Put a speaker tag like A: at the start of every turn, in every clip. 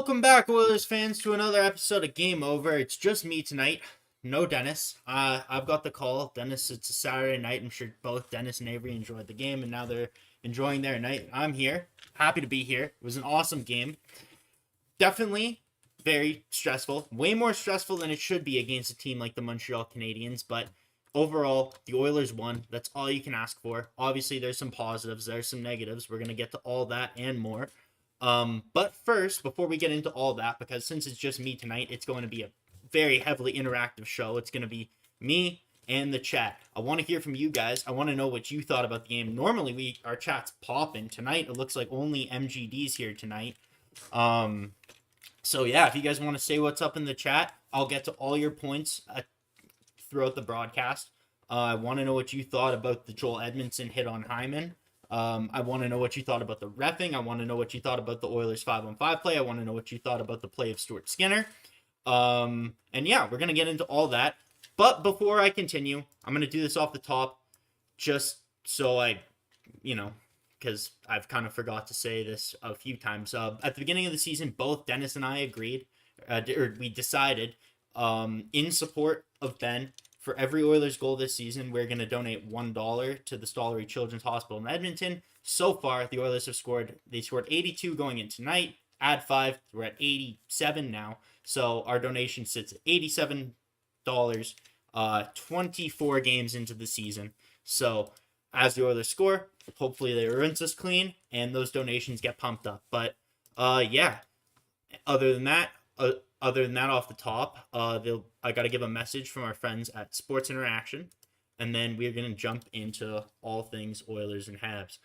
A: Welcome back, Oilers fans, to another episode of Game Over. It's just me tonight. No Dennis. I've got the call. Dennis, it's a Saturday night. I'm sure both Dennis and Avery enjoyed the game, and now they're enjoying their night. I'm here. Happy to be here. It was an awesome game. Definitely very stressful. Way more stressful than it should be against a team like the Montreal Canadiens, but overall, the Oilers won. That's all you can ask for. Obviously, there's some positives. There's some negatives. We're going to get to all that and more. But first, before we get into all that, because since it's just me tonight, it's going to be a very heavily interactive show. It's going to be me and the chat. I want to hear from you guys. I want to know what you thought about the game. Normally, our chat's popping. Tonight, it looks like only MGD's here tonight. So yeah, if you guys want to say what's up in the chat, I'll get to all your points throughout the broadcast. I want to know what you thought about the Joel Edmondson hit on Hyman. I want to know what you thought about the reffing. I want to know what you thought about the Oilers 5-on-5 play. I want to know what you thought about the play of Stuart Skinner. And yeah, we're going to get into all that. But before I continue, I'm going to do this off the top just so because I've kind of forgot to say this a few times. At the beginning of the season, both Dennis and I agreed, we decided in support of Ben. For every Oilers goal this season, we're going to donate $1 to the Stollery Children's Hospital in Edmonton. So far, the Oilers have scored 82 going in tonight. Add 5, we're at 87 now. So our donation sits at $87, 24 games into the season. So as the Oilers score, hopefully they rinse us clean and those donations get pumped up. But yeah, other than that off the top, I got to give a message from our friends at Sports Interaction, and then we're going to jump into all things Oilers and Habs.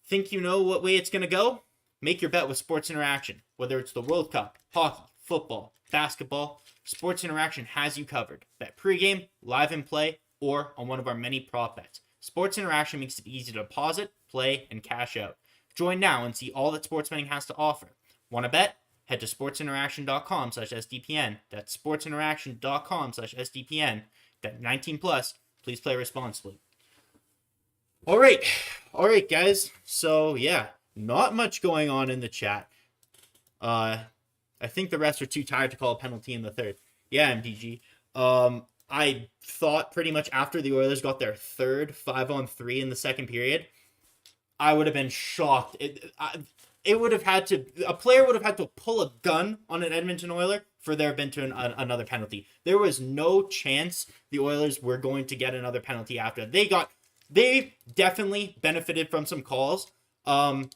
A: Think you know what way it's going to go? Make your bet with Sports Interaction. Whether it's the World Cup, hockey, football, basketball, Sports Interaction has you covered. Bet pregame, live in play, or on one of our many prop bets. Sports Interaction makes it easy to deposit, play, and cash out. Join now and see all that sports betting has to offer. Want to bet? Head to sportsinteraction.com/SDPN. That's sportsinteraction.com/SDPN. That 19 plus. Please play responsibly. All right, guys. So yeah, not much going on in the chat. I think the rest are too tired to call a penalty in the third. Yeah, MDG. I thought pretty much after the Oilers got their third 5-on-3 in the second period, I would have been shocked. A player would have had to pull a gun on an Edmonton Oiler for there have been to another penalty. There was no chance the Oilers were going to get another penalty after. They definitely benefited from some calls. I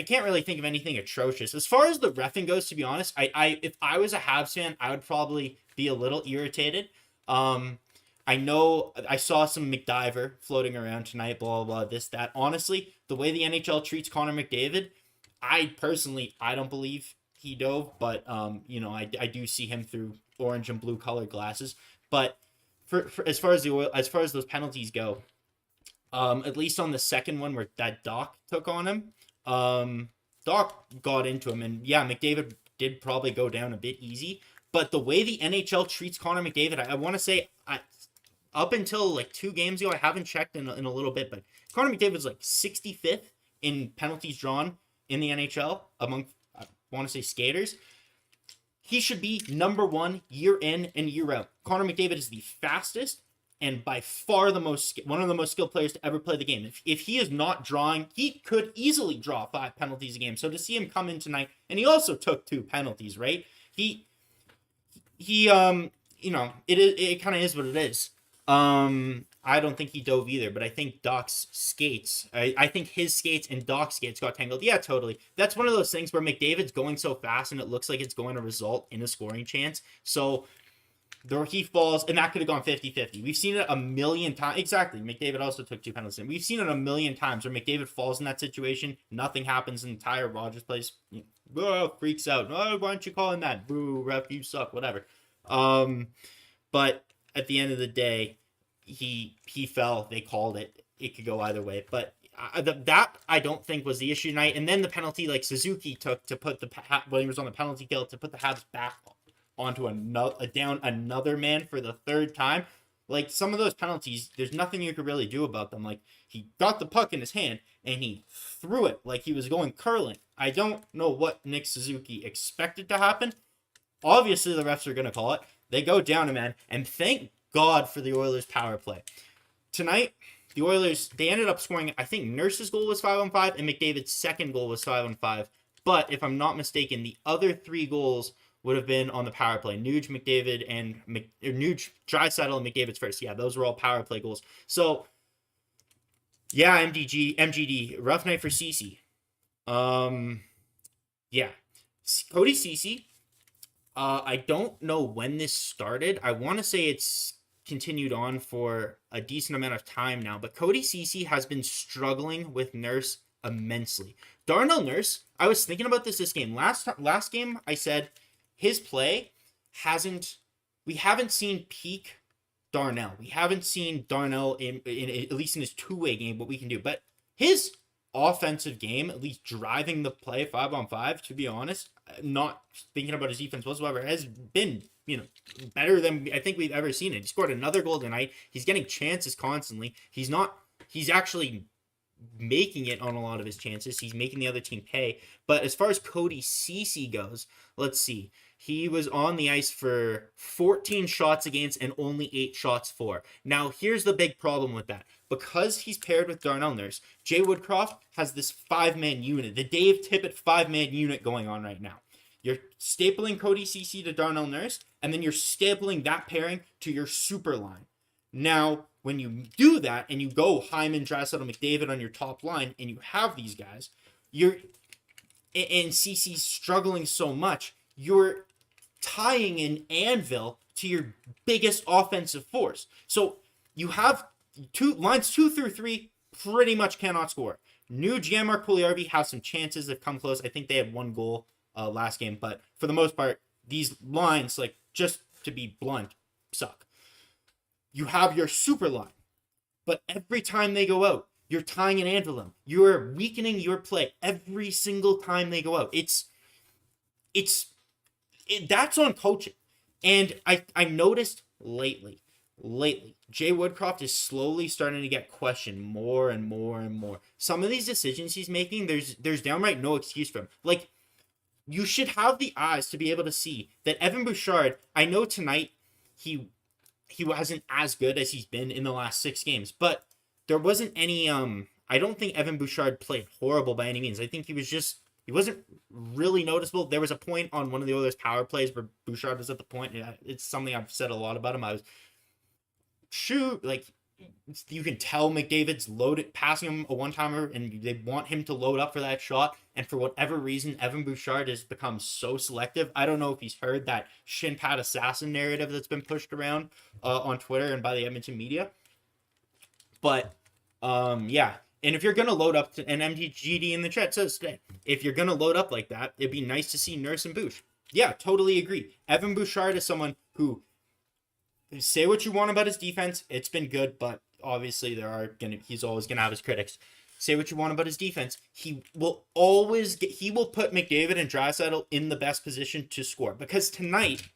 A: can't really think of anything atrocious. As far as the reffing goes, to be honest, if I was a Habs fan, I would probably be a little irritated. I know I saw some McDiver floating around tonight, blah, blah, blah, this, that. Honestly, the way the NHL treats Connor McDavid, I don't believe he dove, but, I do see him through orange and blue colored glasses. But for as far as those penalties go, at least on the second one where that Doc took on him, Doc got into him, and yeah, McDavid did probably go down a bit easy. But the way the NHL treats Connor McDavid, I want to say, up until like 2 games ago, I haven't checked in a little bit, but Connor McDavid's like 65th in penalties drawn in the NHL among, I want to say, skaters. He should be number 1 year in and year out. Connor McDavid is the fastest and by far one of the most skilled players to ever play the game. If he is not drawing, he could easily draw 5 penalties a game. So to see him come in tonight, and he also took 2 penalties, right? It kind of is what it is. I don't think he dove either, but I think Doc's skates, I think his skates and Doc's skates got tangled. Yeah, totally. That's one of those things where McDavid's going so fast and it looks like it's going to result in a scoring chance. So there he falls, and that could have gone 50-50. We've seen it a million times. Exactly. McDavid also took 2 penalties. We've seen it a million times where McDavid falls in that situation. Nothing happens. The entire Rogers plays, freaks out. Oh, why aren't you calling that? Boo, ref, you suck, whatever. But at the end of the day, he fell. They called it. It could go either way. But that I don't think was the issue tonight. And then the penalty like Suzuki took to put when he was on the penalty kill to put the Habs back onto another man for the 3rd time. Like, some of those penalties, there's nothing you could really do about them. Like, he got the puck in his hand and he threw it like he was going curling. I don't know what Nick Suzuki expected to happen. Obviously, the refs are going to call it. They go down a man, and thank God for the Oilers' power play. Tonight, the Oilers, they ended up scoring, I think Nurse's goal was 5-on-5, and McDavid's second goal was 5-on-5. But if I'm not mistaken, the other 3 goals would have been on the power play. Nuge, McDavid, and Nuge, Draisaitl, and McDavid's first. Yeah, those were all power play goals. So, yeah, MGD, rough night for Ceci. Yeah. Cody Ceci, I don't know when this started. I want to say it's continued on for a decent amount of time now, but Cody Ceci has been struggling with Nurse immensely. Darnell Nurse, I was thinking about this game. Last game, I said his play we haven't seen peak Darnell. We haven't seen Darnell in at least in his two-way game what we can do. But his offensive game, at least driving the play 5-on-5, to be honest, not thinking about his defense whatsoever, has been, better than I think we've ever seen it. He scored another goal tonight. He's getting chances constantly. He's actually making it on a lot of his chances. He's making the other team pay. But as far as Cody Ceci goes, let's see. He was on the ice for 14 shots against and only 8 shots for. Now, here's the big problem with that. Because he's paired with Darnell Nurse, Jay Woodcroft has this 5-man unit, the Dave Tippett 5-man unit going on right now. You're stapling Cody Ceci to Darnell Nurse, and then you're stapling that pairing to your super line. Now, when you do that, and you go Hyman, Draisaitl, McDavid on your top line, and you have these guys, and Ceci's struggling so much, you're tying an anvil to your biggest offensive force. So you have lines 2 through 3 pretty much cannot score. Nugent-Hopkins, Puljujarvi have some chances that come close. I think they had 1 goal last game, but for the most part, these lines, like, just to be blunt, suck. You have your super line, but every time they go out, you're tying an anvil them. You're weakening your play every single time they go out. That's on coaching. And I noticed lately, Jay Woodcroft is slowly starting to get questioned more and more and more. Some of these decisions he's making, there's downright no excuse for him. Like, you should have the eyes to be able to see that Evan Bouchard, I know tonight he wasn't as good as he's been in the last 6 games, but there wasn't any, I don't think Evan Bouchard played horrible by any means. I think he wasn't really noticeable. There was a point on one of the Oilers' power plays where Bouchard was at the point. It's something I've said a lot about him. You can tell McDavid's passing him a one-timer, and they want him to load up for that shot. And for whatever reason, Evan Bouchard has become so selective. I don't know if he's heard that shin pad assassin narrative that's been pushed around on Twitter and by the Edmonton media. But, yeah. And if you're going to load up, and MTGD in the chat says today, if you're going to load up like that, it'd be nice to see Nurse and Bouch. Yeah, totally agree. Evan Bouchard is someone who, say what you want about his defense, it's been good, but obviously he's always going to have his critics. Say what you want about his defense, he will put McDavid and Draisaitl in the best position to score. Because tonight,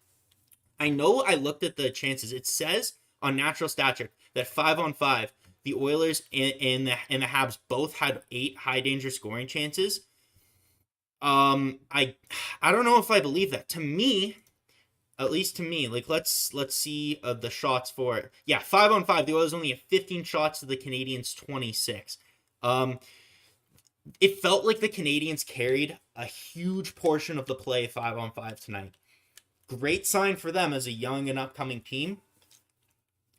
A: I know I looked at the chances. It says on Natural Stat Trick that 5-on-5, the Oilers and the Habs both had 8 high danger scoring chances. I don't know if I believe that. To me, at least to me, like, let's see the shots for it. Yeah, 5-on-5. The Oilers only have 15 shots to the Canadiens 26. It felt like the Canadiens carried a huge portion of the play 5-on-5 tonight. Great sign for them as a young and upcoming team.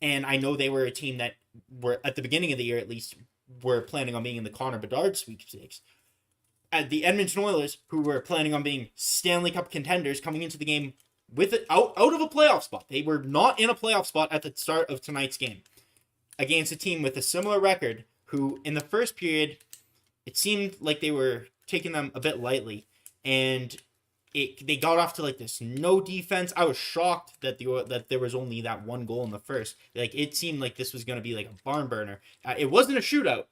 A: And I know they were a team that were, at the beginning of the year at least, were planning on being in the Connor Bedard sweepstakes. At the Edmonton Oilers, who were planning on being Stanley Cup contenders coming into the game with it out of a playoff spot. They were not in a playoff spot at the start of tonight's game against a team with a similar record who, in the first period, it seemed like they were taking them a bit lightly, and they got off to like this no defense. I was shocked that there was only that 1 goal in the first. Like, it seemed like this was going to be like a barn burner. It wasn't a shootout.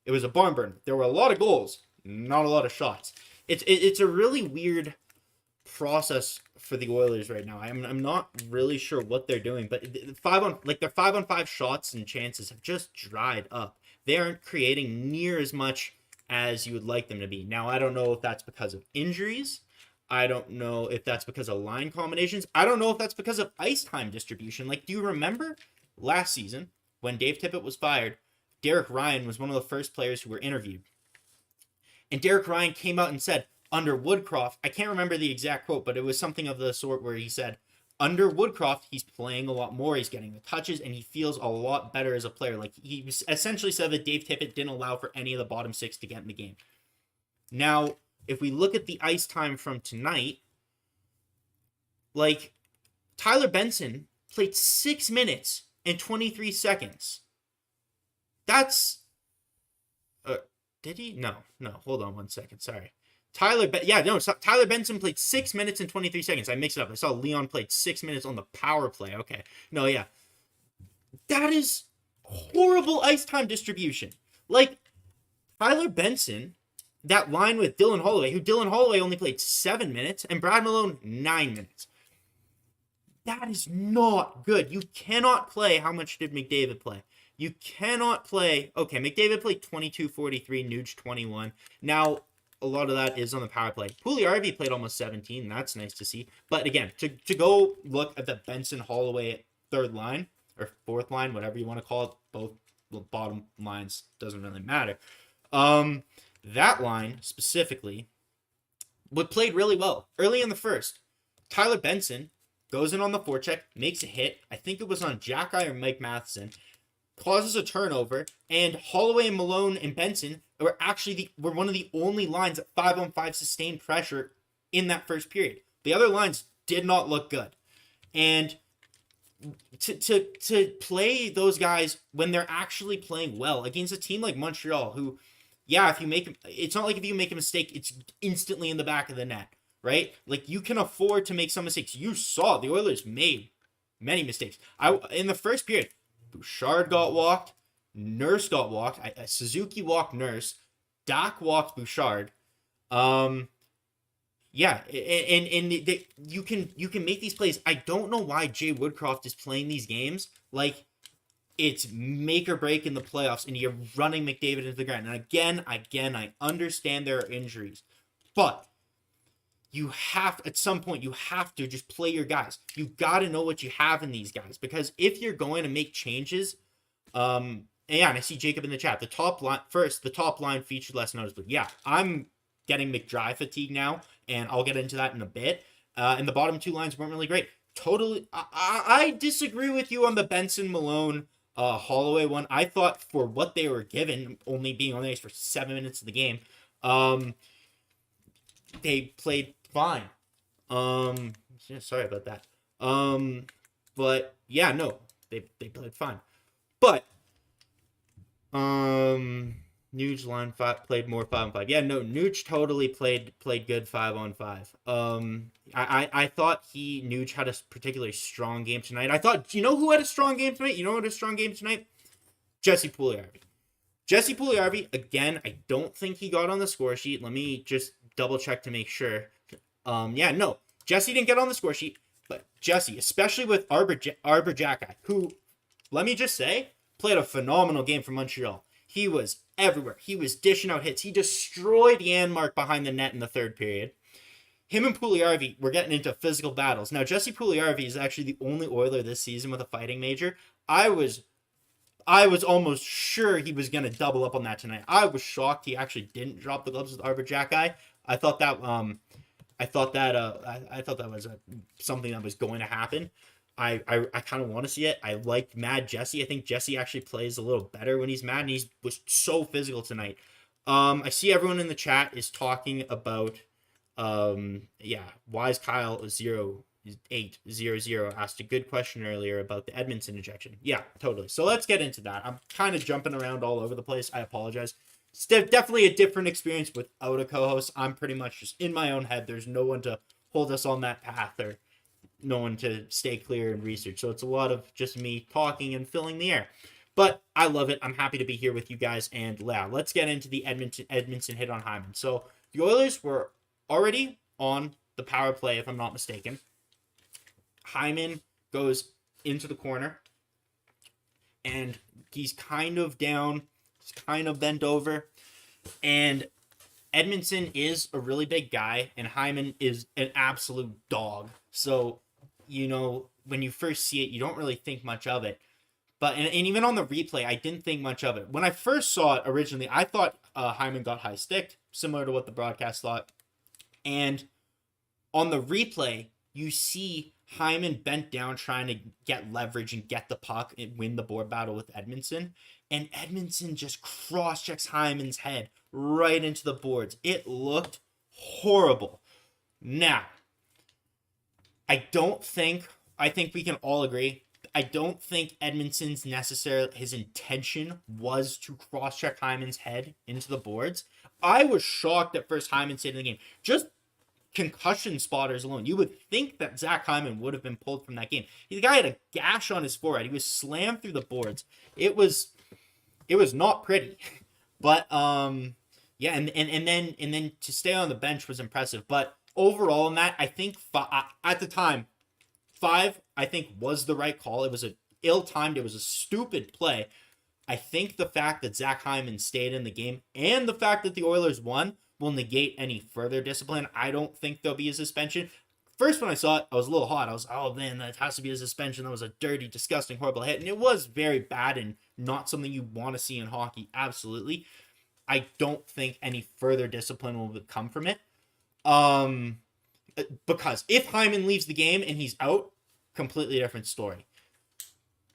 A: It was a barn burner. There were a lot of goals, not a lot of shots. It's a really weird process for the Oilers right now. I'm not really sure what they're doing, but their 5-on-5 shots and chances have just dried up. They aren't creating near as much as you would like them to be. Now, I don't know if that's because of injuries. I don't know if that's because of line combinations. I don't know if that's because of ice time distribution. Like, do you remember last season when Dave Tippett was fired? Derek Ryan was one of the first players who were interviewed. And Derek Ryan came out and said, under Woodcroft, I can't remember the exact quote, but it was something of the sort where he said, under Woodcroft, he's playing a lot more, he's getting the touches, and he feels a lot better as a player. Like, he essentially said that Dave Tippett didn't allow for any of the bottom six to get in the game. Now, if we look at the ice time from tonight, like, Tyler Benson played 6 minutes and 23 seconds. That's... did he? No. Hold on 1 second. Sorry. Tyler Benson played 6 minutes and 23 seconds. I mixed it up. I saw Leon played 6 minutes on the power play. Okay. No, yeah. That is horrible ice time distribution. Like, Tyler Benson, that line with Dylan Holloway only played 7 minutes, and Brad Malone 9 minutes. That is not good. You cannot play. How much did McDavid play? You cannot play. Okay, McDavid played 22-43, Nuge 21. Now, a lot of that is on the power play. Puljujarvi played almost 17. That's nice to see. But again, to go look at the Benson Holloway third line, or fourth line, whatever you want to call it, both bottom lines, doesn't really matter. That line specifically played really well. Early in the first, Tyler Benson goes in on the forecheck, makes a hit. I think it was on Jack-Eye or Mike Matheson. Causes a turnover, and Holloway and Malone and Benson were actually were one of the only lines that 5-on-5 sustained pressure in that first period. The other lines did not look good. And to play those guys when they're actually playing well against a team like Montreal, who, yeah, if you make, it's not like if you make a mistake, it's instantly in the back of the net, right? Like, you can afford to make some mistakes. You saw the Oilers made many mistakes. In the first period, Bouchard got walked, Nurse got walked, Suzuki walked Nurse, Dak walked Bouchard. Yeah, and you can make these plays. I don't know why Jay Woodcroft is playing these games like it's make or break in the playoffs, and you're running McDavid into the ground. And again, I understand there are injuries, but you have, at some point, you have to just play your guys. You got to know what you have in these guys, because if you're going to make changes, and I see Jacob in the chat. The top line featured less noticeably. Yeah, I'm getting McDry fatigue now, and I'll get into that in a bit. And the bottom two lines weren't really great. Totally, I disagree with you on the Benson Malone Holloway one. I thought for what they were given, only being on the ice for 7 minutes of the game, they played fine. Sorry about that. But yeah, no, they played fine. But Nuge line 5 played more 5-on-5. Yeah, no, Nuge totally played good 5-on-5. I thought Nuge had a particularly strong game tonight. I thought, you know who had a strong game tonight? Jesse Puljujarvi, again, I don't think he got on the score sheet. Let me just double check to make sure. Jesse didn't get on the score sheet, but Jesse, especially with Arbor Jack-Eye, who, let me just say, played a phenomenal game for Montreal. He was everywhere. He was dishing out hits. He destroyed Janmark behind the net in the third period. Him and Puljujarvi were getting into physical battles. Now, Jesse Puljujarvi is actually the only Oiler this season with a fighting major. I was almost sure he was going to double up on that tonight. I was shocked he actually didn't drop the gloves with Arbor Jack-Eye. I thought that was something that was going to happen. I kind of want to see it. I liked Mad Jesse. I think Jesse actually plays a little better when he's mad, and he was so physical tonight. I see everyone in the chat is talking about Wise Kyle 0800 asked a good question earlier about the Edmondson ejection. Yeah, totally. So let's get into that. I'm kind of jumping around all over the place. I apologize. It's definitely a different experience without a co-host. I'm pretty much just in my own head. There's no one to hold us on that path or no one to stay clear and research. So it's a lot of just me talking and filling the air. But I love it. I'm happy to be here with you guys. And yeah, let's get into the Edmondson hit on Hyman. So the Oilers were already on the power play, if I'm not mistaken. Hyman goes into the corner, and he's kind of down. He's kind of bent over. And Edmondson is a really big guy, and Hyman is an absolute dog. So, when you first see it, you don't really think much of it. But and even on the replay, I didn't think much of it. When I first saw it originally, I thought Hyman got high sticked, similar to what the broadcast thought. And on the replay, you see Hyman bent down trying to get leverage and get the puck and win the board battle with Edmondson. And Edmondson just cross-checks Hyman's head right into the boards. It looked horrible. Now, I think we can all agree, I don't think Edmondson's his intention was to cross-check Hyman's head into the boards. I was shocked at first Hyman stayed in the game. Just concussion spotters alone, you would think that Zach Hyman would have been pulled from that game. The guy had a gash on his forehead. He was slammed through the boards. It was not pretty. But yeah, and then to stay on the bench was impressive. But overall in that, I think at the time, 5, I think, was the right call. It was ill-timed. It was a stupid play. I think the fact that Zach Hyman stayed in the game and the fact that the Oilers won will negate any further discipline. I don't think there'll be a suspension. First, when I saw it, I was a little hot. I was, oh man, that has to be a suspension. That was a dirty, disgusting, horrible hit. And it was very bad and not something you want to see in hockey. Absolutely. I don't think any further discipline will come from it. Because if Hyman leaves the game and he's out, completely different story.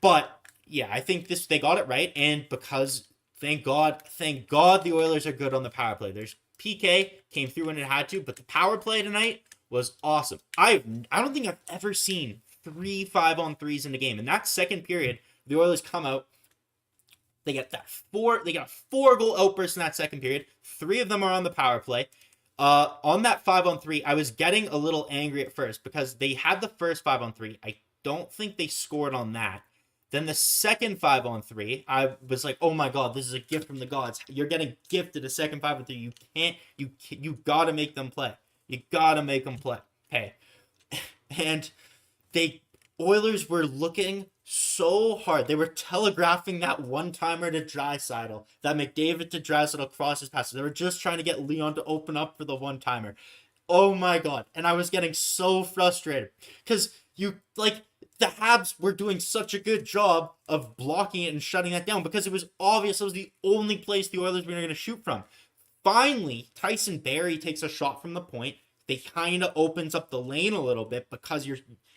A: But yeah, I think they got it right, and because thank God the Oilers are good on the power play. There's PK came through when it had to, but the power play tonight was awesome. I don't think I've ever seen 3 5-on-3s in a game. In that second period, the Oilers come out. They got a 4-goal outburst in that second period. 3 of them are on the power play. On that 5-on-3, I was getting a little angry at first because they had the first 5-on-3. I don't think they scored on that. Then the second 5-on-3, I was like, oh my God, this is a gift from the gods. You're getting gifted a second 5-on-3. You gotta make them play. You gotta make them play. Hey. And Oilers were looking so hard. They were telegraphing that one-timer to Draisaitl, that McDavid to Draisaitl crosses passes. They were just trying to get Leon to open up for the one-timer. Oh my God. And I was getting so frustrated because the Habs were doing such a good job of blocking it and shutting that down because it was obvious it was the only place the Oilers were going to shoot from. Finally, Tyson Barrie takes a shot from the point. They kind of opens up the lane a little bit because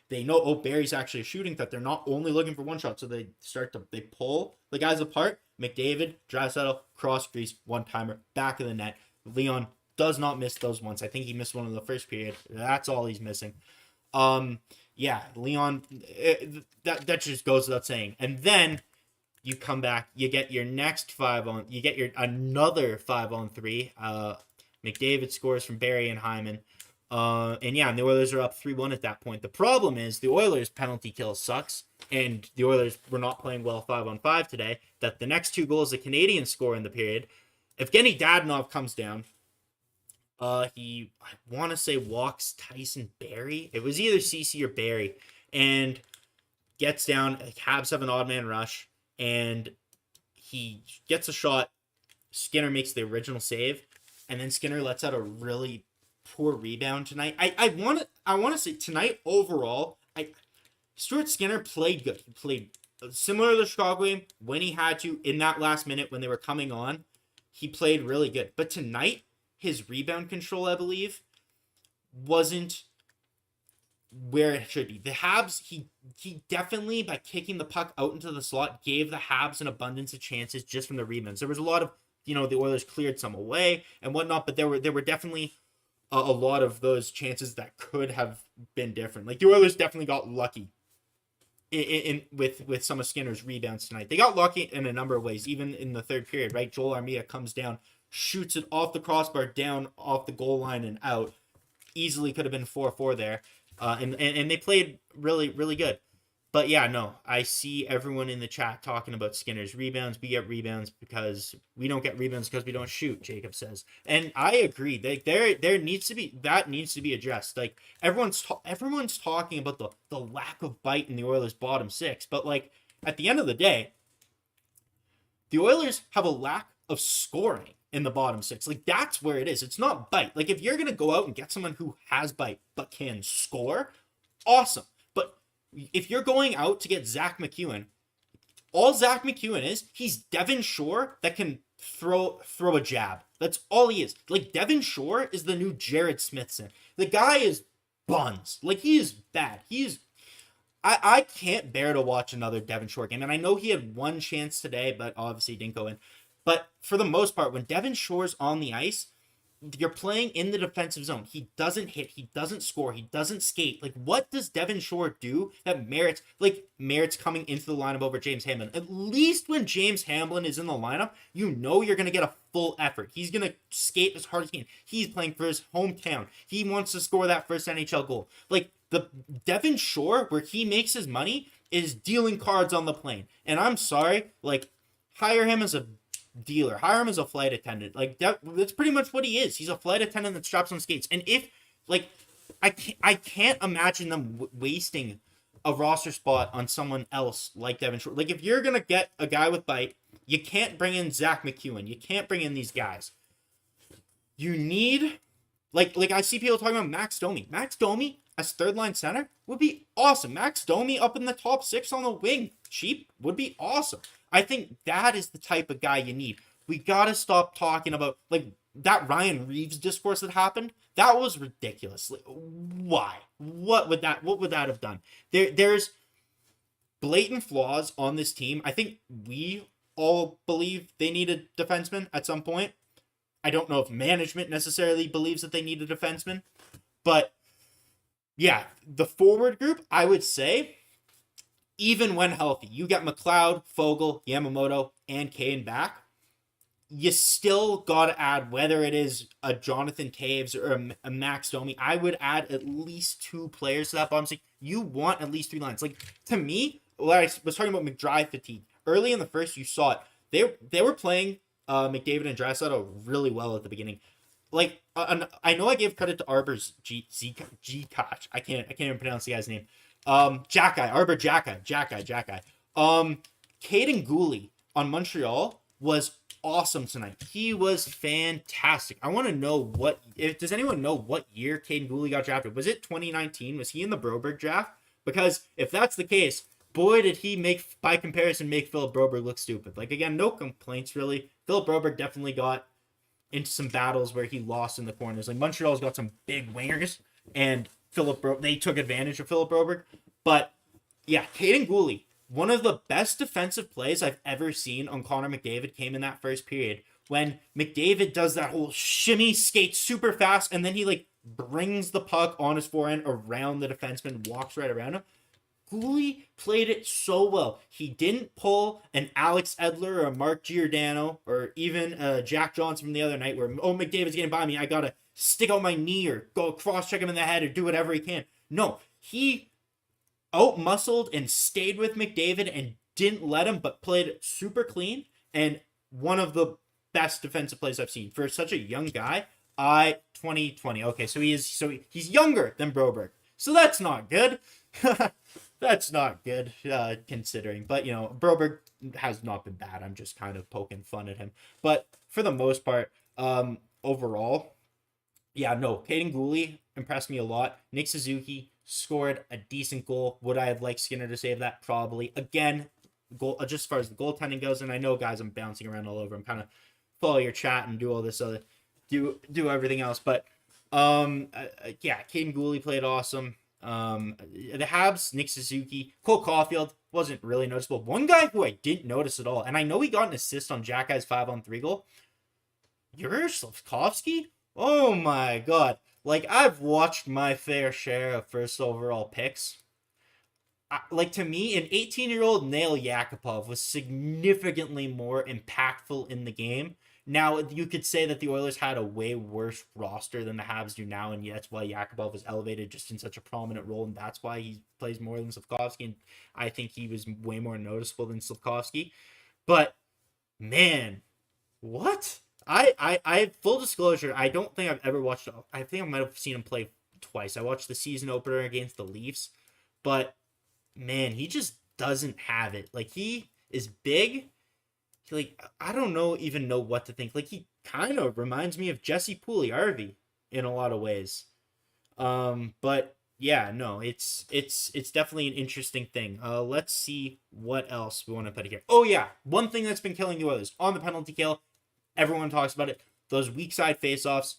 A: they know, oh, Barry's actually a shooting threat. They're not only looking for one shot, so they pull the guys apart. McDavid, Draisaitl, cross crease, one-timer, back of the net. Leon does not miss those once. I think he missed one in the first period. That's all he's missing. Yeah, Leon, that just goes without saying. And then you come back, you get your another 5-on-3. McDavid scores from Barrie and Hyman. And the Oilers are up 3-1 at that point. The problem is the Oilers' penalty kill sucks, and the Oilers were not playing well 5-on-5 today. That the next 2 goals the Canadiens score in the period, Evgeny Dadonov comes down. He, I want to say, walks Tyson Barrie. It was either CC or Barrie, and gets down. Habs have an odd man rush, and he gets a shot. Skinner makes the original save, and then Skinner lets out a really poor rebound tonight. I want to say tonight overall, Stuart Skinner played good. He played similar to the Chicago game when he had to in that last minute when they were coming on. He played really good. But tonight, his rebound control, I believe, wasn't where it should be. The Habs, he definitely, by kicking the puck out into the slot, gave the Habs an abundance of chances just from the rebounds. There was a lot of, the Oilers cleared some away and whatnot, but there were definitely a lot of those chances that could have been different. Like, the Oilers definitely got lucky with some of Skinner's rebounds tonight. They got lucky in a number of ways, even in the third period, right? Joel Armia comes down, shoots it off the crossbar, down off the goal line and out. Easily could have been 4-4 there. And they played really, really good. But yeah, no, I see everyone in the chat talking about Skinner's rebounds. We get rebounds because we don't get rebounds because we don't shoot, Jacob says. And I agree. There needs to be addressed. Like, everyone's talking about the lack of bite in the Oilers' bottom 6. But, like, at the end of the day, the Oilers have a lack of scoring. in the bottom six. Like, that's where it is. It's not bite. Like, if you're going to go out and get someone who has bite but can score, awesome. But if you're going out to get Zach McEwen, all Zach McEwen is, he's Devin Shore that can throw a jab. That's all he is. Like, Devin Shore is the new Jared Smithson. The guy is buns. Like, he is bad. He is... I can't bear to watch another Devin Shore game. And I know he had one chance today, but obviously didn't go in. But for the most part, when Devin Shore's on the ice, you're playing in the defensive zone. He doesn't hit. He doesn't score. He doesn't skate. Like, what does Devin Shore do that merits coming into the lineup over James Hamlin? At least when James Hamlin is in the lineup, you know you're going to get a full effort. He's going to skate as hard as he can. He's playing for his hometown. He wants to score that first NHL goal. Like, the Devin Shore, where he makes his money, is dealing cards on the plane. And I'm sorry, like, hire him as a dealer. Hire him as a flight attendant. Like, that's pretty much what he is. He's a flight attendant that straps on skates. And if, like, I can't imagine them wasting a roster spot on someone else like Devin Shore. Like, if you're going to get a guy with bite, you can't bring in Zach McEwen. You can't bring in these guys. You need, like I see people talking about Max Domi. Max Domi as third line center would be awesome. Max Domi up in the top six on the wing, cheap, would be awesome. I think that is the type of guy you need. We got to stop talking about, like, that Ryan Reeves discourse that happened. That was ridiculous. Like, why? What would that have done? There's blatant flaws on this team. I think we all believe they need a defenseman at some point. I don't know if management necessarily believes that they need a defenseman, but yeah, the forward group, I would say, even when healthy, you got McLeod, Fogle, Yamamoto, and Kane back, you still got to add, whether it is a Jonathan Taves or a Max Domi, I would add at least 2 players to that bottom six. You want at least 3 lines. Like, to me, when I was talking about McDrive fatigue, early in the first, you saw it. They were playing McDavid and Draisaitl really well at the beginning. Like, I know I gave credit to Arbor's G-Koch. I can't even pronounce the guy's name. Arbor Jackai. Caden Gooley on Montreal was awesome tonight. He was fantastic. I want to know does anyone know what year Caden Gooley got drafted? Was it 2019? Was he in the Broberg draft? Because if that's the case, boy, did he make Philip Broberg look stupid. Like, again, no complaints really. Philip Broberg definitely got into some battles where he lost in the corners. Like, Montreal's got some big wingers, and they took advantage of Philip Broberg. But yeah, Caden Gooley, one of the best defensive plays I've ever seen on Connor McDavid came in that first period, when McDavid does that whole shimmy, skate super fast, and then he, like, brings the puck on his forehand around the defenseman, walks right around him. Gooley played it so well. He didn't pull an Alex Edler or a Mark Giordano or even Jack Johnson from the other night where, McDavid's getting by me, I gotta stick out my knee or go cross-check him in the head or do whatever he can. No, he out-muscled and stayed with McDavid and didn't let him, but played it super clean, and one of the best defensive plays I've seen for such a young guy. 2020. Okay, so he's younger than Broberg. So that's not good. That's not good, considering. But, Broberg has not been bad. I'm just kind of poking fun at him. But for the most part, overall, yeah, no, Caden Gooley impressed me a lot. Nick Suzuki scored a decent goal. Would I have liked Skinner to save that? Probably. Again, just as far as the goaltending goes, and I know, guys, I'm bouncing around all over. I'm kind of follow your chat and do all this other, do everything else. But, yeah, Caden Gooley played awesome. The Habs, Nick Suzuki, Cole Caulfield wasn't really noticeable. One guy who I didn't notice at all, and I know he got an assist on Jackie's 5-on-3 goal, Yuri Slafkovsky? Oh my god. Like, I've watched my fair share of first overall picks. To me, an 18-year-old Nail Yakupov was significantly more impactful in the game. Now, you could say that the Oilers had a way worse roster than the Habs do now, and that's why Yakupov was elevated just in such a prominent role, and that's why he plays more than Slafkovsky, and I think he was way more noticeable than Slafkovsky. But, man, what? I full disclosure, I don't think I've ever watched, I think I might have seen him play twice. I watched the season opener against the Leafs, but, man, he just doesn't have it. Like, he is big. like, I don't even know what to think. Like, he kind of reminds me of Jesse Pugliarvi in a lot of ways. But yeah, no, it's definitely an interesting thing. Let's see what else we want to put here. Oh yeah, one thing that's been killing the Oilers on the penalty kill. Everyone talks about it. Those weak side faceoffs.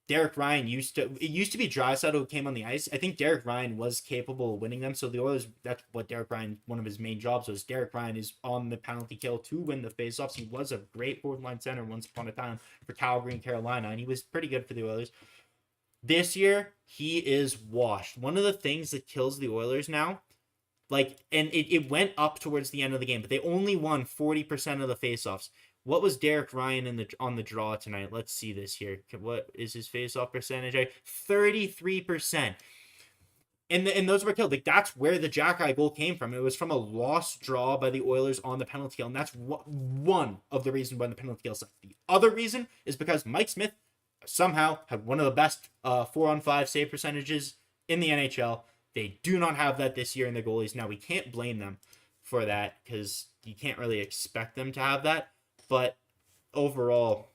A: Derek Ryan used to be Draisaitl who came on the ice. I think Derek Ryan was capable of winning them. So the Oilers, that's what Derek Ryan, one of his main jobs was. Derek Ryan is on the penalty kill to win the faceoffs. He was a great fourth line center once upon a time for Calgary and Carolina, and he was pretty good for the Oilers. This year, he is washed. One of the things that kills the Oilers now, like, and it went up towards the end of the game, but they only won 40% of the faceoffs. What was Derek Ryan on the draw tonight? Let's see this here. What is his faceoff percentage? 33%. And those were killed. Like, that's where the Jack-Eye goal came from. It was from a lost draw by the Oilers on the penalty kill, and that's one of the reasons why the penalty kill sucked. The other reason is because Mike Smith somehow had one of the best 4-on-5 save percentages in the NHL. They do not have that this year in the goalies. Now, we can't blame them for that because you can't really expect them to have that. But overall,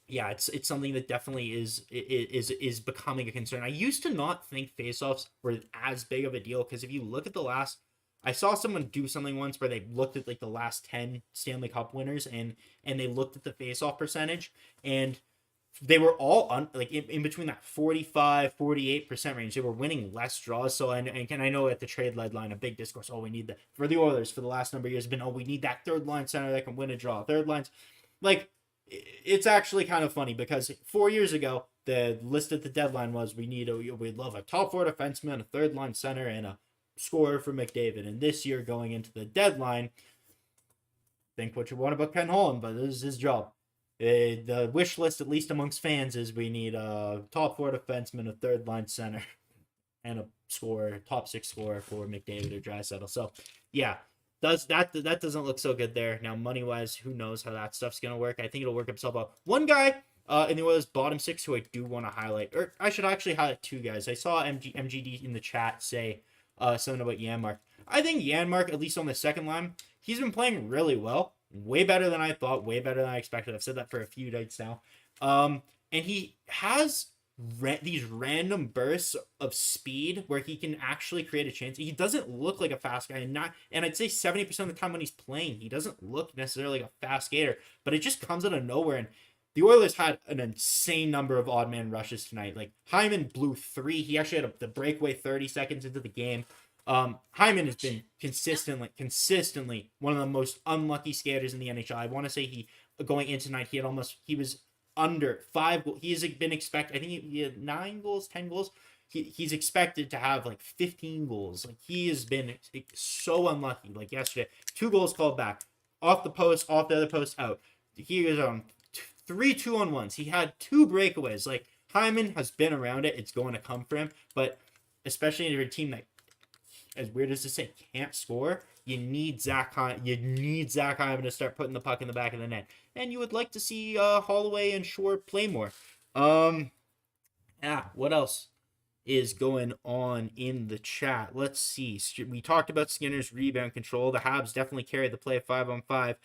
A: yeah, it's something that definitely is becoming a concern. I used to not think faceoffs were as big of a deal because if you look at I saw someone do something once where they looked at like the last 10 Stanley Cup winners and they looked at the faceoff percentage, and they were all in between that 45-48% range. They were winning less draws. So I know at the trade deadline, a big discourse, we need that for the Oilers for the last number of years has been, we need that third line center that can win a draw. Third lines, like, it's actually kind of funny because 4 years ago, the list at the deadline was we'd love a top four defenseman, a third line center, and a scorer for McDavid. And this year going into the deadline, think what you want about Ken Holland, but this is his job. The wish list, at least amongst fans, is we need a top four defenseman, a third line center, and a scorer, top six scorer for McDavid or Draisaitl. So, yeah, that doesn't look so good there. Now, money wise, who knows how that stuff's gonna work? I think it'll work itself out. One guy in the Oilers bottom six who I do want to highlight, or I should actually highlight two guys. I saw MGD in the chat say something about Janmark. I think Janmark, at least on the second line, he's been playing really well. Way better than I thought, way better than I expected. I've said that for a few nights now. And he has these random bursts of speed where he can actually create a chance. He doesn't look like a fast guy, and I'd say 70% of the time when he's playing, he doesn't look necessarily like a fast skater, but it just comes out of nowhere. And the Oilers had an insane number of odd man rushes tonight. Like, Hyman blew 3. He actually had the breakaway 30 seconds into the game. Hyman has been consistently one of the most unlucky skaters in the NHL. I want to say going in tonight, he was under 5 goals. He's been expected, I think he had 9 goals, 10 goals. He's expected to have like 15 goals. Like, he has been so unlucky. Like yesterday, 2 goals called back, off the post, off the other post, out. He was on 3 2-on-1s. He had 2 breakaways. Like, Hyman has been around it. It's going to come for him, but especially in a team that, as weird as to say, can't score, you need Zach Hyman to start putting the puck in the back of the net. And you would like to see Holloway and Shore play more. What else is going on in the chat? Let's see. We talked about Skinner's rebound control. The Habs definitely carried the play 5-on-5.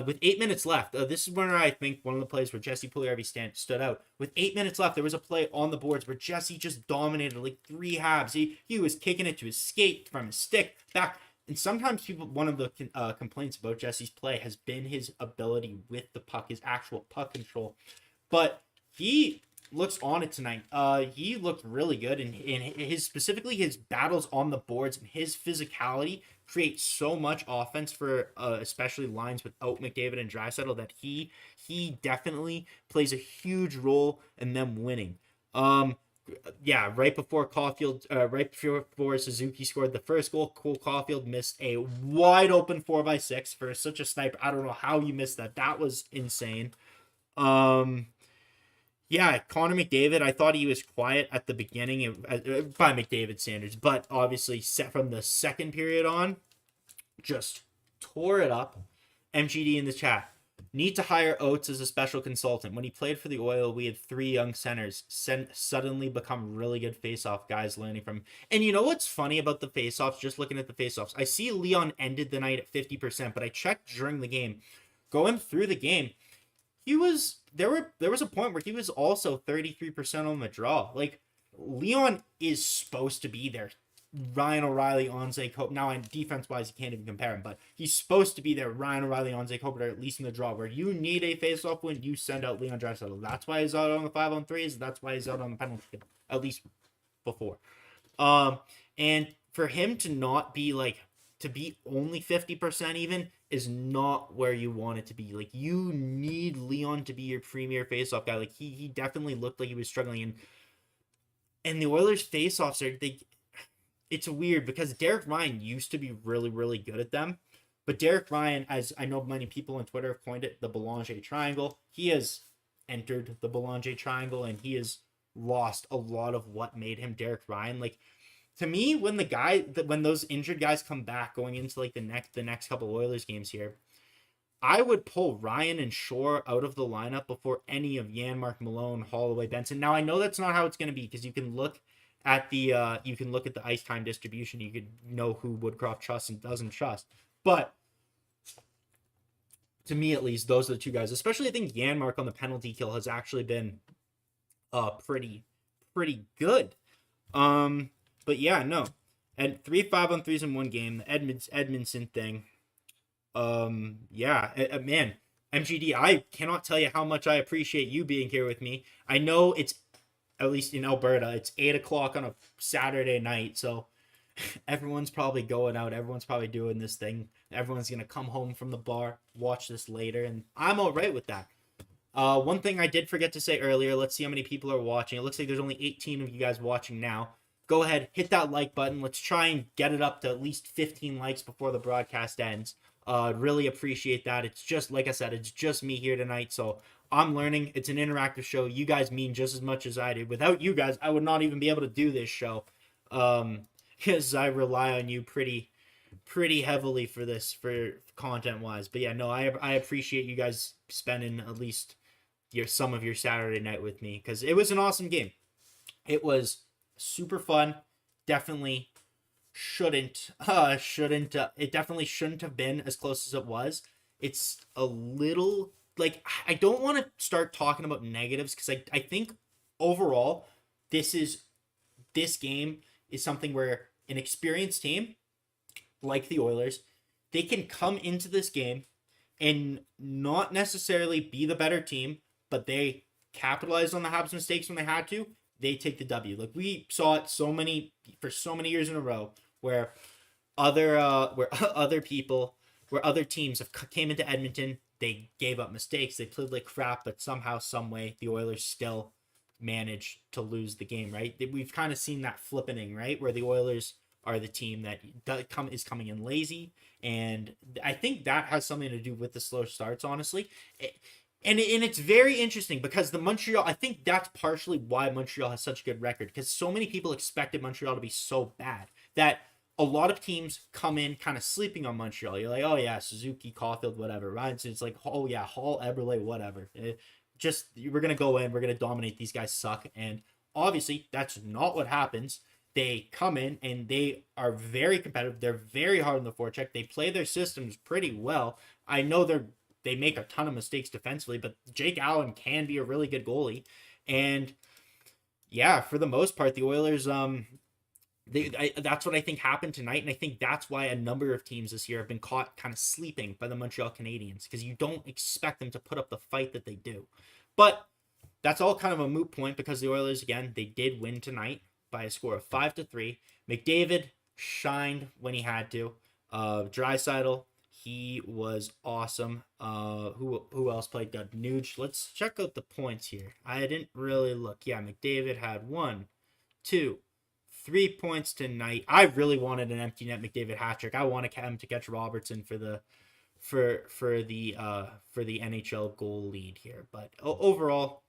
A: With 8 minutes left, this is where I think one of the plays where Jesse Pugliarvi stood out. With 8 minutes left, there was a play on the boards where Jesse just dominated like 3 Habs. He was kicking it to his skate, from his stick, back. And sometimes one of the complaints about Jesse's play has been his ability with the puck, his actual puck control. But he looks on it tonight. He looked really good, and specifically his battles on the boards and his physicality create so much offense for especially lines without McDavid and Draisaitl that he definitely plays a huge role in them winning. Right before Suzuki scored the first goal, Cole Caulfield missed a wide open 4x6 for such a sniper. I don't know how you missed that. That was insane. Connor McDavid, I thought he was quiet at the beginning by McDavid standards, but obviously from the second period on, just tore it up. MGD in the chat. Need to hire Oates as a special consultant. When he played for the Oil, we had 3 young centers suddenly become really good faceoff guys learning from. And you know what's funny about the faceoffs? Just looking at the faceoffs, I see Leon ended the night at 50%, but I checked during the game. going through the game, there was a point where he was also 33% on the draw. Like, Leon is supposed to be there. Ryan O'Reilly, Anze Kopitar. Now, in defense-wise, you can't even compare him, but he's supposed to be there. Ryan O'Reilly, Anze Kopitar, at least in the draw, where you need a face-off win, you send out Leon Draisaitl. That's why he's out on the 5-on-3s. That's why he's out on the penalty kill, at least before. And for him to not be like, to be only 50% even is not where you want it to be. Like, you need Leon to be your premier face-off guy. Like, he definitely looked like he was struggling, and the Oilers face-offs it's weird because Derek Ryan used to be really, really good at them. But Derek Ryan, as I know many people on Twitter have coined it, the Belanger Triangle, he has entered the Belanger Triangle, and he has lost a lot of what made him Derek Ryan. Like, to me, when those injured guys come back going into like the next couple of Oilers games here, I would pull Ryan and Shore out of the lineup before any of Janmark, Malone, Holloway, Benson. Now, I know that's not how it's going to be, because you can look at the ice time distribution. You could know who Woodcroft trusts and doesn't trust. But to me, at least, those are the two guys. Especially, I think Janmark on the penalty kill has actually been pretty good. But yeah, no. And 3 5-on-3s in one game. The Edmondson thing. Yeah, man. MGD, I cannot tell you how much I appreciate you being here with me. I know it's, at least in Alberta, it's 8 o'clock on a Saturday night, so everyone's probably going out. Everyone's probably doing this thing. Everyone's going to come home from the bar, watch this later, and I'm all right with that. One thing I did forget to say earlier, let's see how many people are watching. It looks like there's only 18 of you guys watching now. Go ahead, hit that like button. Let's try and get it up to at least 15 likes before the broadcast ends. Really appreciate that. It's just, like I said, it's just me here tonight, so I'm learning. It's an interactive show. You guys mean just as much as I do. Without you guys, I would not even be able to do this show, because I rely on you pretty heavily for this, for content-wise. But yeah, no, I appreciate you guys spending at least some of your Saturday night with me, because it was an awesome game. It was super fun. Definitely it definitely shouldn't have been as close as it was. It's a little, like, I don't want to start talking about negatives, because I think overall this game is something where an experienced team like the Oilers, they can come into this game and not necessarily be the better team, but they capitalized on the Habs' mistakes when they had to. They take the W. Like, we saw it for so many years in a row, where other teams have came into Edmonton, they gave up mistakes, they played like crap, but somehow, some way, the Oilers still managed to lose the game, right? We've kind of seen that flippening, right, where the Oilers are the team that is coming in lazy, and I think that has something to do with the slow starts, honestly. And it's very interesting, because the Montreal, I think that's partially why Montreal has such a good record, because so many people expected Montreal to be so bad that a lot of teams come in kind of sleeping on Montreal. You're like, oh yeah, Suzuki, Caulfield, whatever, right? So it's like, oh yeah, Hall, Eberle, whatever. We're going to go in, we're going to dominate, these guys suck. And obviously, that's not what happens. They come in and they are very competitive. They're very hard on the forecheck. They play their systems pretty well. I know they make a ton of mistakes defensively, but Jake Allen can be a really good goalie. And yeah, for the most part, the Oilers, that's what I think happened tonight. And I think that's why a number of teams this year have been caught kind of sleeping by the Montreal Canadiens, because you don't expect them to put up the fight that they do. But that's all kind of a moot point, because the Oilers, again, they did win tonight by a score of 5-3. McDavid shined when he had to. Draisaitl, he was awesome. Who else played good? Nuge. Let's check out the points here. I didn't really look. Yeah, McDavid had 1, 2, 3 points tonight. I really wanted an empty net McDavid hat trick. I wanted him to catch Robertson for the NHL goal lead here. But overall,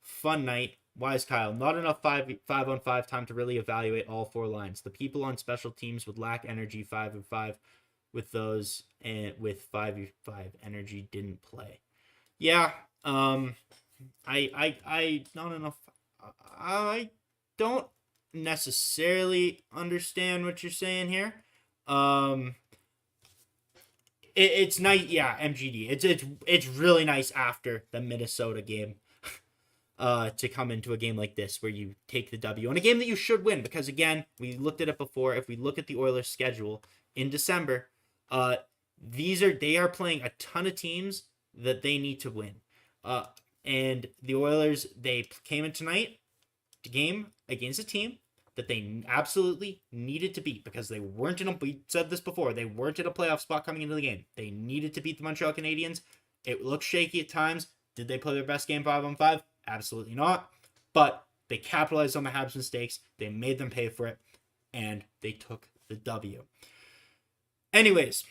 A: fun night. Wise Kyle, not enough 5-on-5 time to really evaluate all 4 lines. The people on special teams would lack energy 5-on-5 with those, and with 5-5 energy didn't play. Yeah, I not enough. I don't necessarily understand what you're saying here. It's nice. Yeah, MGD. It's really nice after the Minnesota game to come into a game like this where you take the W, and a game that you should win, because again, we looked at it before. If we look at the Oilers schedule in December, they are playing a ton of teams that they need to win. And the Oilers, they came in tonight game against a team that they absolutely needed to beat, because they weren't we said this before, they weren't in a playoff spot coming into the game. They needed to beat the Montreal Canadiens. It looked shaky at times. Did they play their best game 5-on-5? Absolutely not. But they capitalized on the Habs' mistakes. They made them pay for it, and they took the W. Anyways,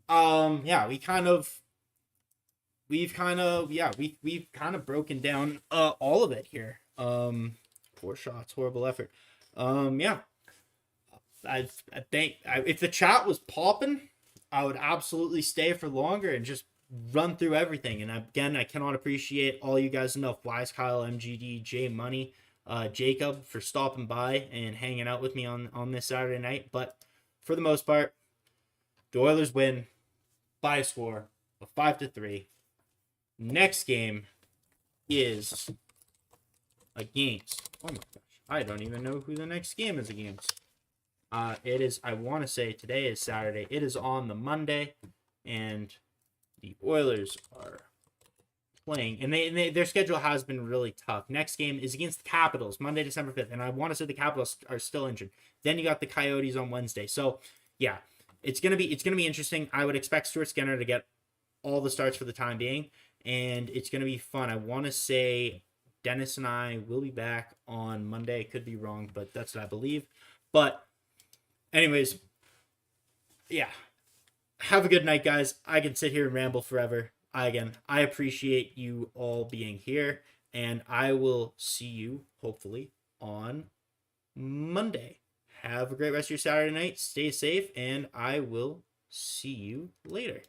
A: we've kind of broken down all of it here. Poor shots, horrible effort. I think if the chat was popping, I would absolutely stay for longer and just run through everything. And again, I cannot appreciate all you guys enough. Wise Kyle, MGD, J Money, Jacob, for stopping by and hanging out with me on this Saturday night. But for the most part, the Oilers win by a score of 5-3. Next game is against, oh my gosh, I don't even know who the next game is against. It is, I want to say today is Saturday. It is on the Monday, and the Oilers are playing, and their schedule has been really tough. Next game is against the Capitals, Monday, December 5th, and I want to say the Capitals are still injured. Then you got the Coyotes on Wednesday. So, yeah, it's gonna be interesting. I would expect Stuart Skinner to get all the starts for the time being, and it's gonna be fun. I want to say Dennis and I will be back on Monday. I could be wrong, but that's what I believe. But anyways, yeah. Have a good night, guys. I can sit here and ramble forever. I appreciate you all being here, and I will see you, hopefully, on Monday. Have a great rest of your Saturday night. Stay safe, and I will see you later.